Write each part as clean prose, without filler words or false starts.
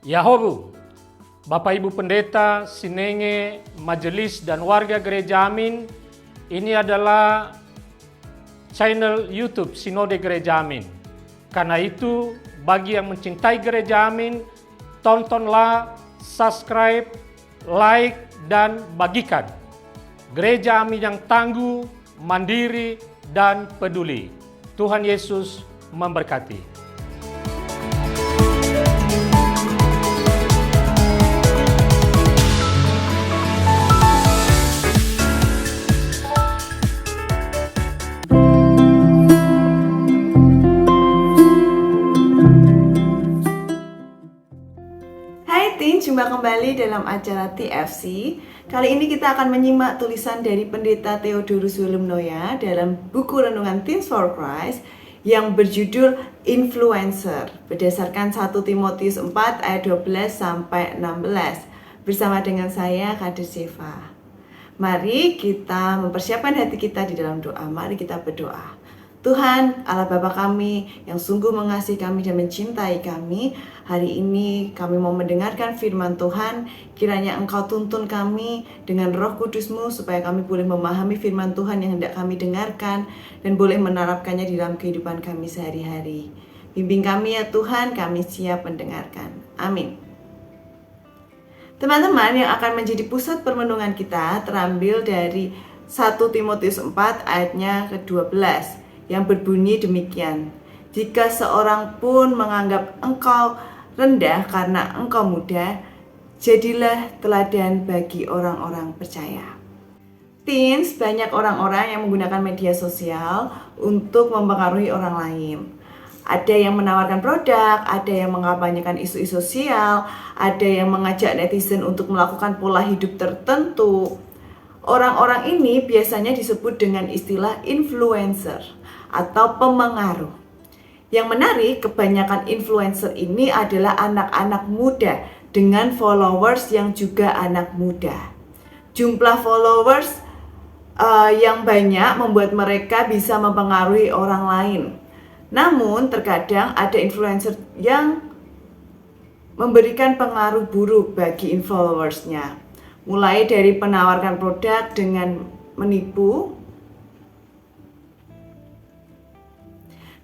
Yahobu, Bapak Ibu Pendeta, Sinenge, Majelis dan warga Gereja Amin, ini adalah channel YouTube Sinode Gereja Amin. Karena itu, bagi yang mencintai Gereja Amin, tontonlah, subscribe, like, dan bagikan. Gereja Amin yang tangguh, mandiri, dan peduli. Tuhan Yesus memberkati. Jumpa kembali dalam acara TFC. Kali ini kita akan menyimak tulisan dari Pendeta Theodorus Willemnoya dalam buku renungan Teens for Christ yang berjudul Influencer berdasarkan 1 Timotius 4 ayat 12 sampai 16 bersama dengan saya Kadir Seva. Mari kita mempersiapkan hati kita di dalam doa. Mari kita berdoa. Tuhan, Allah Bapa kami yang sungguh mengasihi kami dan mencintai kami, hari ini kami mau mendengarkan firman Tuhan. Kiranya Engkau tuntun kami dengan Roh Kudus-Mu supaya kami boleh memahami firman Tuhan yang hendak kami dengarkan dan boleh menerapkannya di dalam kehidupan kami sehari-hari. Bimbing kami ya Tuhan, kami siap mendengarkan. Amin. Teman-teman, yang akan menjadi pusat permenungan kita terambil dari 1 Timotius 4 ayatnya ke-12. Yang berbunyi demikian, jika seorang pun menganggap engkau rendah karena engkau muda, jadilah teladan bagi orang-orang percaya. Teens, banyak orang-orang yang menggunakan media sosial untuk mempengaruhi orang lain. Ada yang menawarkan produk, ada yang mengampanyekan isu-isu sosial, ada yang mengajak netizen untuk melakukan pola hidup tertentu. Orang-orang ini biasanya disebut dengan istilah influencer atau pemengaruh. Yang menarik, kebanyakan influencer ini adalah anak-anak muda dengan followers yang juga anak muda. Jumlah followers yang banyak membuat mereka bisa mempengaruhi orang lain. Namun terkadang ada influencer yang memberikan pengaruh buruk bagi followersnya. Mulai dari penawarkan produk dengan menipu.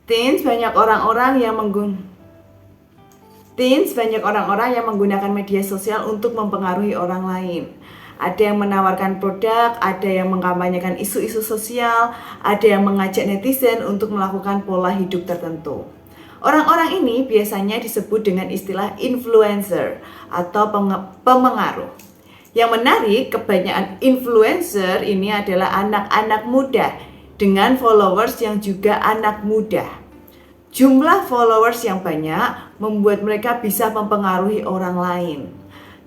Teens, banyak orang-orang yang menggunakan media sosial untuk mempengaruhi orang lain. Ada yang menawarkan produk, ada yang mengkampanyekan isu-isu sosial, ada yang mengajak netizen untuk melakukan pola hidup tertentu. Orang-orang ini biasanya disebut dengan istilah influencer atau pemengaruh. Yang menarik, kebanyakan influencer ini adalah anak-anak muda dengan followers yang juga anak muda. Jumlah followers yang banyak membuat mereka bisa mempengaruhi orang lain.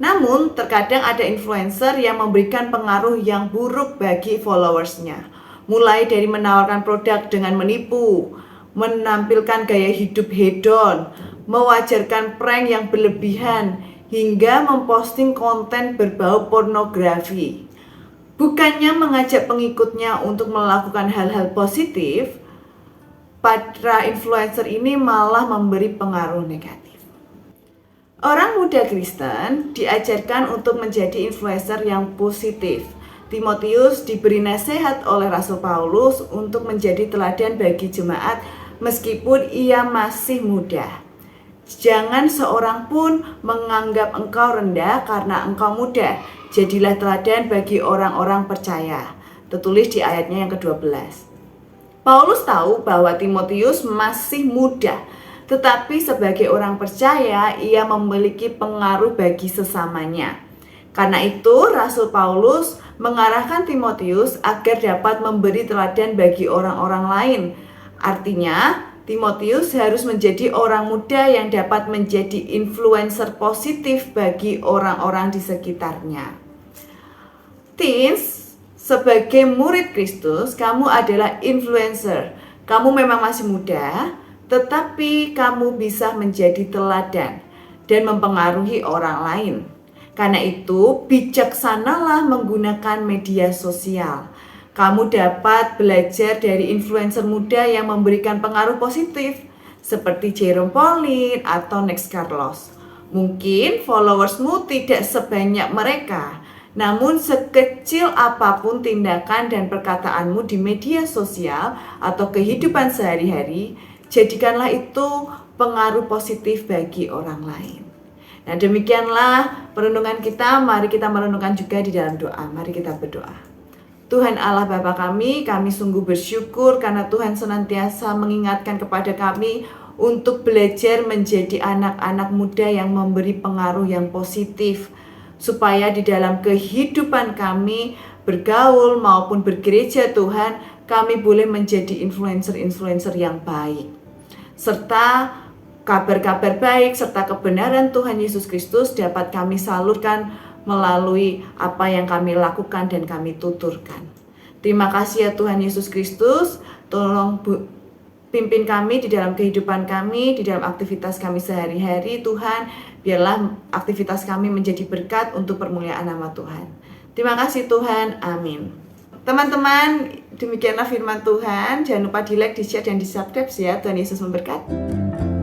Namun, terkadang ada influencer yang memberikan pengaruh yang buruk bagi followersnya. Mulai dari menawarkan produk dengan menipu, menampilkan gaya hidup hedon, mewajarkan prank yang berlebihan, hingga memposting konten berbau pornografi. Bukannya mengajak pengikutnya untuk melakukan hal-hal positif, para influencer ini malah memberi pengaruh negatif. Orang muda Kristen diajarkan untuk menjadi influencer yang positif. Timotius diberi nasihat oleh Rasul Paulus untuk menjadi teladan bagi jemaat meskipun ia masih muda. Jangan seorang pun menganggap engkau rendah karena engkau muda. Jadilah teladan bagi orang-orang percaya. Tertulis di ayatnya yang ke-12. Paulus tahu bahwa Timotius masih muda, tetapi sebagai orang percaya ia memiliki pengaruh bagi sesamanya. Karena itu Rasul Paulus mengarahkan Timotius agar dapat memberi teladan bagi orang-orang lain. Artinya, Timotius harus menjadi orang muda yang dapat menjadi influencer positif bagi orang-orang di sekitarnya. Teens, sebagai murid Kristus, kamu adalah influencer. Kamu memang masih muda, tetapi kamu bisa menjadi teladan dan mempengaruhi orang lain. Karena itu, bijaksanalah menggunakan media sosial. Kamu dapat belajar dari influencer muda yang memberikan pengaruh positif, seperti Jerome Pauline atau Next Carlos. Mungkin followersmu tidak sebanyak mereka, namun sekecil apapun tindakan dan perkataanmu di media sosial atau kehidupan sehari-hari, jadikanlah itu pengaruh positif bagi orang lain. Nah, demikianlah perenungan kita. Mari kita merenungkan juga di dalam doa. Mari kita berdoa. Tuhan Allah Bapa kami sungguh bersyukur karena Tuhan senantiasa mengingatkan kepada kami untuk belajar menjadi anak-anak muda yang memberi pengaruh yang positif, supaya di dalam kehidupan kami bergaul maupun bergereja Tuhan, kami boleh menjadi influencer-influencer yang baik, serta kabar-kabar baik serta kebenaran Tuhan Yesus Kristus dapat kami salurkan melalui apa yang kami lakukan dan kami tuturkan. Terima kasih ya Tuhan Yesus Kristus, tolong pimpin kami di dalam kehidupan kami, di dalam aktivitas kami sehari-hari Tuhan, biarlah aktivitas kami menjadi berkat untuk permuliaan nama Tuhan. Terima kasih Tuhan, amin. Teman-teman, demikianlah firman Tuhan. Jangan lupa di like, di share, dan di subscribe ya. Tuhan Yesus memberkati.